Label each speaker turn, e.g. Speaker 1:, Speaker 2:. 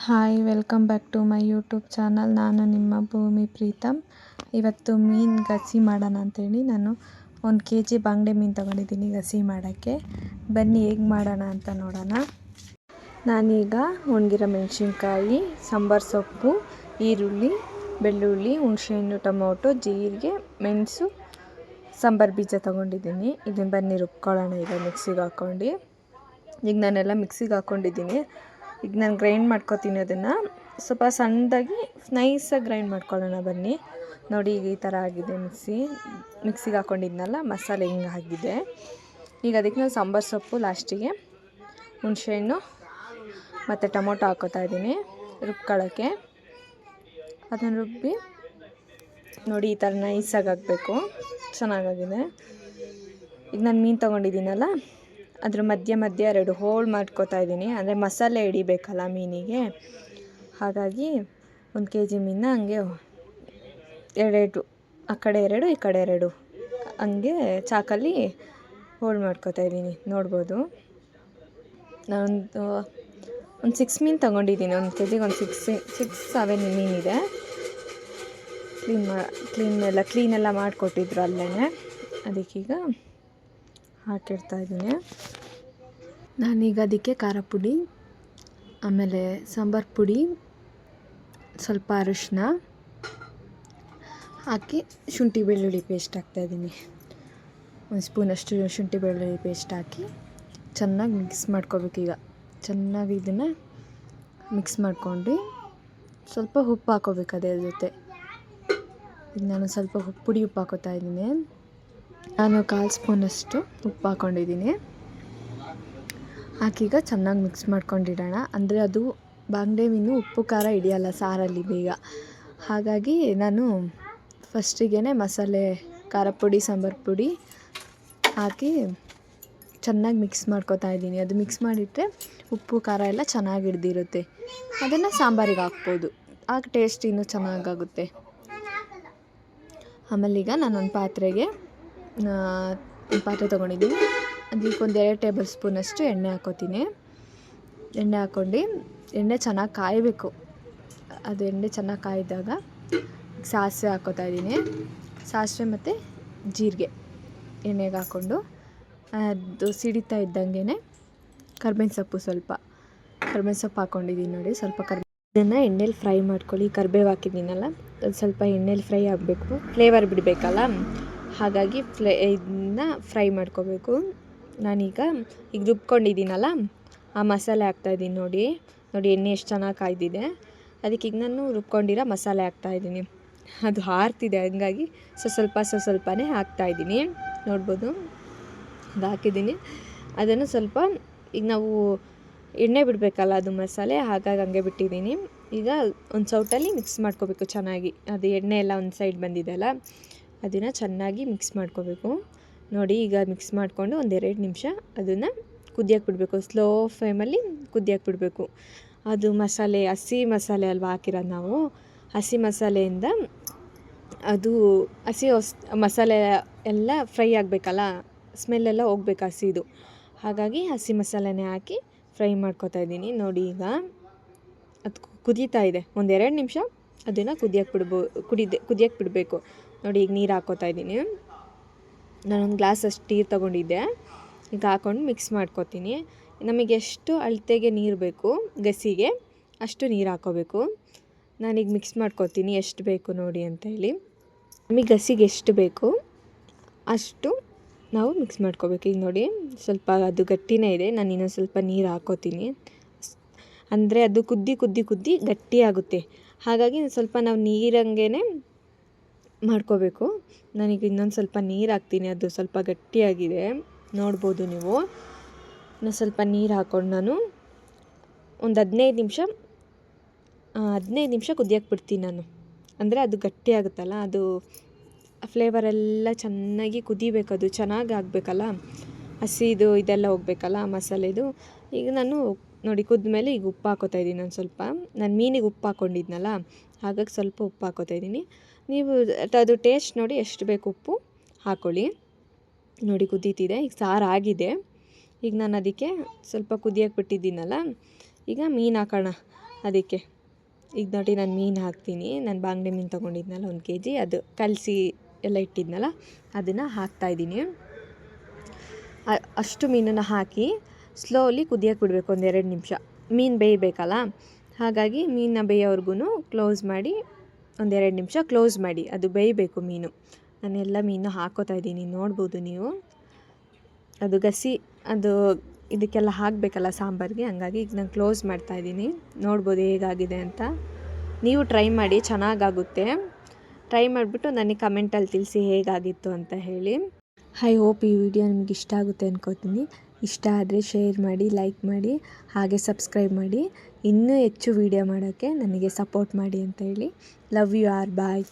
Speaker 1: Hi welcome back to my YouTube channel. ನಾನು ನಿಮ್ಮ ಭೂಮಿ ಪ್ರೀತಮ್. ಇವತ್ತು ಮೀನು ಗಸಿ ಮಾಡೋಣ ಅಂಥೇಳಿ ನಾನು 1 kg ಬಂಗಡೆ ಮೀನು ತೊಗೊಂಡಿದ್ದೀನಿ ಗಸಿ ಮಾಡೋಕ್ಕೆ. ಬನ್ನಿ ಹೇಗೆ ಮಾಡೋಣ ಅಂತ ನೋಡೋಣ. ನಾನೀಗ ಒಣಗಿರೋ ಮೆಣಸಿನ್ಕಾಯಿ, ಸಾಂಬಾರು ಸೊಪ್ಪು, ಈರುಳ್ಳಿ, ಬೆಳ್ಳುಳ್ಳಿ, ಹುಣಸೆಹಣ್ಣು, ಟೊಮೊಟೊ, ಜೀರಿಗೆ, ಮೆಣಸು, ಸಾಂಬಾರು ಬೀಜ ತೊಗೊಂಡಿದ್ದೀನಿ. ಇದನ್ನು ಬನ್ನಿ ರುಬ್ಕೊಳ್ಳೋಣ. ಈಗ ಮಿಕ್ಸಿಗೆ ಹಾಕ್ಕೊಂಡು ಈಗ ನಾನೆಲ್ಲ ಮಿಕ್ಸಿಗೆ ಹಾಕ್ಕೊಂಡಿದ್ದೀನಿ. ಈಗ ನಾನು ಗ್ರೈಂಡ್ ಮಾಡ್ಕೊತೀನಿ. ಅದನ್ನು ಸ್ವಲ್ಪ ಸಣ್ಣದಾಗಿ ನೈಸಾಗಿ ಗ್ರೈಂಡ್ ಮಾಡ್ಕೊಳ್ಳೋಣ ಬನ್ನಿ. ನೋಡಿ ಈಗ ಈ ಥರ ಆಗಿದೆ. ಮಿಕ್ಸಿಗೆ ಹಾಕ್ಕೊಂಡಿದ್ನಲ್ಲ ಮಸಾಲೆ ಹಿಂಗೆ ಆಗಿದೆ. ಈಗ ಅದಕ್ಕೆ ನಾನು ಸಾಂಬಾರು ಸೊಪ್ಪು, ಲಾಸ್ಟಿಗೆ ಹುಣಸೆಹಣ್ಣು ಮತ್ತು ಟೊಮೊಟೊ ಹಾಕ್ಕೋತಾ ಇದ್ದೀನಿ ರುಬ್ಕೊಳ್ಳೋಕ್ಕೆ. ಅದನ್ನು ರುಬ್ಬಿ ನೋಡಿ ಈ ಥರ ನೈಸಾಗಿ ಆಗಬೇಕು. ಚೆನ್ನಾಗಾಗಿದೆ. ಈಗ ನಾನು ಮೀನು ತೊಗೊಂಡಿದ್ದೀನಲ್ಲ ಅದ್ರ ಮಧ್ಯೆ 2 ಹೋಳು ಮಾಡ್ಕೋತಾ ಇದ್ದೀನಿ. ಅಂದರೆ ಮಸಾಲೆ ಹಿಡಿಬೇಕಲ್ಲ ಮೀನಿಗೆ, ಹಾಗಾಗಿ 1 kg ಮೀನ ಹಂಗೆ 2 ಆ ಕಡೆ 2 ಈ ಕಡೆ 2 ಹಂಗೆ ಚಾಕಲ್ಲಿ ಹೋಳು ಮಾಡ್ಕೋತಾ ಇದ್ದೀನಿ. ನೋಡ್ಬೋದು ನಾನೊಂದು 6 ಮೀನು ತೊಗೊಂಡಿದ್ದೀನಿ. 1 kg ಒಂದು 6-7 ಮೀನಿದೆ. ಕ್ಲೀನೆಲ್ಲ ಮಾಡಿಕೊಟ್ಟಿದ್ರು ಅಲ್ಲೇ. ಅದಕ್ಕೀಗ ಹಾಕಿಡ್ತಾ ಇದ್ದೀನಿ. ನಾನೀಗ ಅದಕ್ಕೆ ಖಾರ ಪುಡಿ, ಆಮೇಲೆ ಸಾಂಬಾರು ಪುಡಿ, ಸ್ವಲ್ಪ ಅರಿಶಿನ ಹಾಕಿ ಶುಂಠಿ ಬೆಳ್ಳುಳ್ಳಿ ಪೇಸ್ಟ್ ಹಾಕ್ತಾಯಿದ್ದೀನಿ. 1 ಸ್ಪೂನಷ್ಟು ಶುಂಠಿ ಬೆಳ್ಳುಳ್ಳಿ ಪೇಸ್ಟ್ ಹಾಕಿ ಚೆನ್ನಾಗಿ ಮಿಕ್ಸ್ ಮಾಡ್ಕೋಬೇಕು. ಈಗ ಚೆನ್ನಾಗಿ ಇದನ್ನು ಮಿಕ್ಸ್ ಮಾಡ್ಕೊಂಡು ಸ್ವಲ್ಪ ಉಪ್ಪು ಹಾಕೋಬೇಕು ಅದೇ ಜೊತೆ. ಈಗ ನಾನು ಸ್ವಲ್ಪ ಉಪ್ಪು ಹಾಕೋತಾ ಇದ್ದೀನಿ. ನಾನು 1/4 ಸ್ಪೂನಷ್ಟು ಉಪ್ಪು ಹಾಕ್ಕೊಂಡಿದ್ದೀನಿ. ಹಾಕೀಗ ಚೆನ್ನಾಗಿ ಮಿಕ್ಸ್ ಮಾಡ್ಕೊಂಡಿಡೋಣ. ಅಂದರೆ ಅದು ಬಂಗಡೆ ಮೀನು ಉಪ್ಪು ಖಾರ ಹಿಡಿಯಲ್ಲ ಸಾರಲ್ಲಿ ಬೇಗ. ಹಾಗಾಗಿ ನಾನು ಫಸ್ಟಿಗೆ ಮಸಾಲೆ, ಖಾರ ಪುಡಿ, ಸಾಂಬಾರು ಪುಡಿ ಹಾಕಿ ಚೆನ್ನಾಗಿ ಮಿಕ್ಸ್ ಮಾಡ್ಕೊತಾ ಇದ್ದೀನಿ. ಅದು ಮಿಕ್ಸ್ ಮಾಡಿಟ್ಟರೆ ಉಪ್ಪು ಖಾರ ಎಲ್ಲ ಚೆನ್ನಾಗಿ ಹಿಡ್ದಿರುತ್ತೆ. ಅದನ್ನು ಸಾಂಬಾರಿಗೆ ಹಾಕ್ಬೋದು, ಆಗ ಟೇಸ್ಟ್ ಇನ್ನೂ ಚೆನ್ನಾಗಾಗುತ್ತೆ. ಆಮೇಲೆ ಈಗ ನಾನೊಂದು ಪಾತ್ರೆ ತೊಗೊಂಡಿದ್ದೀನಿ. ಅದಕ್ಕೆ 2 ಟೇಬಲ್ ಸ್ಪೂನಷ್ಟು ಎಣ್ಣೆ ಹಾಕ್ಕೋತೀನಿ. ಎಣ್ಣೆ ಹಾಕ್ಕೊಂಡು ಎಣ್ಣೆ ಚೆನ್ನಾಗಿ ಕಾಯಬೇಕು. ಅದು ಎಣ್ಣೆ ಚೆನ್ನಾಗಿ ಕಾಯ್ದಾಗ ಸಾಸಿವೆ ಹಾಕ್ಕೋತಾ ಇದ್ದೀನಿ. ಸಾಸಿವೆ ಮತ್ತು ಜೀರಿಗೆ ಎಣ್ಣೆಗೆ ಹಾಕ್ಕೊಂಡು ಅದು ಸಿಡಿತಾ ಇದ್ದಂಗೆ ಕರ್ಬೇವಿನ ಸೊಪ್ಪು ಹಾಕ್ಕೊಂಡಿದ್ದೀನಿ. ನೋಡಿ ಸ್ವಲ್ಪ ಇದನ್ನು ಎಣ್ಣೆಲಿ ಫ್ರೈ ಮಾಡ್ಕೊಳ್ಳಿ. ಕರಿಬೇವು ಹಾಕಿದ್ದೀನಲ್ಲ ಅದು ಸ್ವಲ್ಪ ಎಣ್ಣೆಲಿ ಫ್ರೈ ಆಗಬೇಕು, ಫ್ಲೇವರ್ ಬಿಡಬೇಕಲ್ಲ, ಹಾಗಾಗಿ ಇದನ್ನ ಫ್ರೈ ಮಾಡ್ಕೋಬೇಕು. ನಾನೀಗ ರುಬ್ಕೊಂಡಿದ್ದೀನಲ್ಲ ಆ ಮಸಾಲೆ ಹಾಕ್ತಾಯಿದ್ದೀನಿ. ನೋಡಿ ಎಣ್ಣೆ ಎಷ್ಟು ಚೆನ್ನಾಗಿ ಕಾಯ್ದಿದೆ. ಅದಕ್ಕೆ ಈಗ ನಾನು ರುಬ್ಕೊಂಡಿರೋ ಮಸಾಲೆ ಹಾಕ್ತಾಯಿದ್ದೀನಿ. ಅದು ಹಾರ್ತಿದೆ, ಹಂಗಾಗಿ ಸ್ವಲ್ಪನೇ ಹಾಕ್ತಾಯಿದ್ದೀನಿ. ನೋಡ್ಬೋದು ಅದು ಹಾಕಿದ್ದೀನಿ. ಅದನ್ನು ಸ್ವಲ್ಪ ಈಗ ನಾವು ಎಣ್ಣೆ ಬಿಡಬೇಕಲ್ಲ ಅದು ಮಸಾಲೆ, ಹಾಗಾಗಿ ಹಂಗೆ ಬಿಟ್ಟಿದ್ದೀನಿ. ಈಗ ಒಂದು ಸೌಟಲ್ಲಿ ಮಿಕ್ಸ್ ಮಾಡ್ಕೋಬೇಕು ಚೆನ್ನಾಗಿ. ಅದು ಎಣ್ಣೆ ಎಲ್ಲ ಒಂದು ಸೈಡ್ ಬಂದಿದೆ ಅಲ್ಲ, ಅದನ್ನು ಚೆನ್ನಾಗಿ ಮಿಕ್ಸ್ ಮಾಡ್ಕೋಬೇಕು. ನೋಡಿ ಈಗ ಮಿಕ್ಸ್ ಮಾಡಿಕೊಂಡು 1-2 ನಿಮಿಷ ಅದನ್ನು ಕುದಿಯಕ್ಕೆ ಬಿಡಬೇಕು. ಸ್ಲೋ ಫ್ಲೇಮಲ್ಲಿ ಕುದಿಯಕ್ಕೆ ಬಿಡಬೇಕು. ಅದು ಹಸಿ ಮಸಾಲೆ ಅಲ್ವಾ ಹಾಕಿರೋದು ನಾವು. ಹಸಿ ಮಸಾಲೆಯಿಂದ ಅದು ಮಸಾಲೆ ಎಲ್ಲ ಫ್ರೈ ಆಗಬೇಕಲ್ಲ, ಸ್ಮೆಲ್ಲೆಲ್ಲ ಹೋಗ್ಬೇಕು ಹಸಿದು. ಹಾಗಾಗಿ ಹಸಿ ಮಸಾಲೆನೇ ಹಾಕಿ ಫ್ರೈ ಮಾಡ್ಕೊತಾ ಇದ್ದೀನಿ. ನೋಡಿ ಈಗ ಅದು ಕುದೀತಾ ಇದೆ. 1-2 ನಿಮಿಷ ಅದನ್ನು ಕುದಿಯಕ್ಕೆ ಬಿಡಬೇಕು. ನೋಡಿ ಈಗ ನೀರು ಹಾಕ್ಕೋತಾ ಇದ್ದೀನಿ. ನಾನೊಂದು ಗ್ಲಾಸಷ್ಟು ನೀರು ತೊಗೊಂಡಿದ್ದೆ. ಈಗ ಹಾಕ್ಕೊಂಡು ಮಿಕ್ಸ್ ಮಾಡ್ಕೊತೀನಿ. ನಮಗೆ ಎಷ್ಟು ಅಳತೆಗೆ ನೀರು ಬೇಕು ಗಸಿಗೆ ಅಷ್ಟು ನೀರು ಹಾಕ್ಕೋಬೇಕು. ನಾನೀಗ ಮಿಕ್ಸ್ ಮಾಡ್ಕೊತೀನಿ ಎಷ್ಟು ಬೇಕು ನೋಡಿ ಅಂತೇಳಿ. ನಮಗೆ ಗಸಿಗೆ ಎಷ್ಟು ಬೇಕು ಅಷ್ಟು ನಾವು ಮಿಕ್ಸ್ ಮಾಡ್ಕೋಬೇಕು. ಈಗ ನೋಡಿ ಸ್ವಲ್ಪ ಅದು ಗಟ್ಟಿನೇ ಇದೆ. ನಾನು ಇನ್ನೊಂದು ಸ್ವಲ್ಪ ನೀರು ಹಾಕ್ಕೋತೀನಿ. ಅಂದರೆ ಅದು ಕುದ್ದಿ ಗಟ್ಟಿಯಾಗುತ್ತೆ. ಹಾಗಾಗಿ ಸ್ವಲ್ಪ ನಾವು ನೀರಂಗೆ ಮಾಡ್ಕೋಬೇಕು. ನಾನೀಗ ಇನ್ನೊಂದು ಸ್ವಲ್ಪ ನೀರು ಹಾಕ್ತೀನಿ. ಅದು ಸ್ವಲ್ಪ ಗಟ್ಟಿಯಾಗಿದೆ, ನೋಡ್ಬೋದು ನೀವು. ಇನ್ನೂ ಸ್ವಲ್ಪ ನೀರು ಹಾಕ್ಕೊಂಡು ನಾನು ಒಂದು 15 ನಿಮಿಷ ಕುದಿಯಕ್ಕೆ ಬಿಡ್ತೀನಿ ನಾನು. ಅಂದರೆ ಅದು ಗಟ್ಟಿಯಾಗುತ್ತಲ್ಲ, ಅದು ಫ್ಲೇವರೆಲ್ಲ ಚೆನ್ನಾಗಿ ಕುದಿಬೇಕು. ಅದು ಚೆನ್ನಾಗಿ ಆಗಬೇಕಲ್ಲ, ಹಸಿದು ಇದೆಲ್ಲ ಹೋಗ್ಬೇಕಲ್ಲ ಮಸಾಲೆದು. ಈಗ ನಾನು ನೋಡಿ ಕುದ್ಮೇಲೆ ಈಗ ಉಪ್ಪು ಹಾಕ್ಕೋತಾ ಇದ್ದೀನಿ. ನಾನು ಮೀನಿಗೆ ಉಪ್ಪು ಹಾಕ್ಕೊಂಡಿದ್ನಲ್ಲ, ಹಾಗಾಗಿ ಸ್ವಲ್ಪ ಉಪ್ಪು ಹಾಕ್ಕೋತಾ ಇದ್ದೀನಿ. ನೀವು ಅದು ಟೇಸ್ಟ್ ನೋಡಿ ಎಷ್ಟು ಬೇಕು ಉಪ್ಪು ಹಾಕ್ಕೊಳ್ಳಿ. ನೋಡಿ ಕುದೀತಿದೆ. ಈಗ ಸಾರು ಆಗಿದೆ. ಈಗ ನಾನು ಅದಕ್ಕೆ ಸ್ವಲ್ಪ ಕುದಿಯಕ್ಕೆ ಬಿಟ್ಟಿದ್ದೀನಲ್ಲ, ಈಗ ಮೀನು ಹಾಕೋಣ. ಅದಕ್ಕೆ ಈಗ ನೋಡಿ ನಾನು ಮೀನು ಹಾಕ್ತೀನಿ. ನಾನು ಬಾಂಗ್ಡೆ ಮೀನು ತೊಗೊಂಡಿದ್ನಲ್ಲ 1 kg, ಅದು ಕಲಸಿ ಎಲ್ಲ ಇಟ್ಟಿದ್ನಲ್ಲ ಅದನ್ನು ಹಾಕ್ತಾಯಿದ್ದೀನಿ. ಅಷ್ಟು ಮೀನನ್ನು ಹಾಕಿ ಸ್ಲೋಲಿ ಕುದಿಯೋಕ್ಕೆ ಬಿಡಬೇಕು 1-2 ನಿಮಿಷ. ಮೀನು ಬೇಯಬೇಕಲ್ಲ, ಹಾಗಾಗಿ ಮೀನನ್ನ ಬೇಯೋವರೆಗೂ ಕ್ಲೋಸ್ ಮಾಡಿ 1-2 ನಿಮಿಷ ಕ್ಲೋಸ್ ಮಾಡಿ, ಅದು ಬೇಯಬೇಕು ಮೀನು. ನಾನೆಲ್ಲ ಮೀನು ಹಾಕೋತಾಯಿದ್ದೀನಿ, ನೋಡ್ಬೋದು ನೀವು. ಅದು ಅದು ಇದಕ್ಕೆಲ್ಲ ಹಾಕಬೇಕಲ್ಲ ಸಾಂಬಾರಿಗೆ, ಹಂಗಾಗಿ ಈಗ ನಾನು ಕ್ಲೋಸ್ ಮಾಡ್ತಾಯಿದ್ದೀನಿ. ನೋಡ್ಬೋದು ಹೇಗಾಗಿದೆ ಅಂತ. ನೀವು ಟ್ರೈ ಮಾಡಿ, ಚೆನ್ನಾಗಾಗುತ್ತೆ. ಟ್ರೈ ಮಾಡಿಬಿಟ್ಟು ನನಗೆ ಕಮೆಂಟಲ್ಲಿ ತಿಳಿಸಿ ಹೇಗಾಗಿತ್ತು ಅಂತ ಹೇಳಿ. ಐ ಹೋಪ್ ಈ ವಿಡಿಯೋ ನಿಮ್ಗೆ ಇಷ್ಟ ಆಗುತ್ತೆ ಅಂದ್ಕೋತೀನಿ. ಇಷ್ಟ ಆದರೆ ಶೇರ್ ಮಾಡಿ, ಲೈಕ್ ಮಾಡಿ, ಹಾಗೆ ಸಬ್ಸ್ಕ್ರೈಬ್ ಮಾಡಿ. ಇನ್ನೂ ಹೆಚ್ಚು ವಿಡಿಯೋ ಮಾಡೋಕ್ಕೆ ನನಗೆ ಸಪೋರ್ಟ್ ಮಾಡಿ ಅಂತ ಹೇಳಿ. Love you all, bye.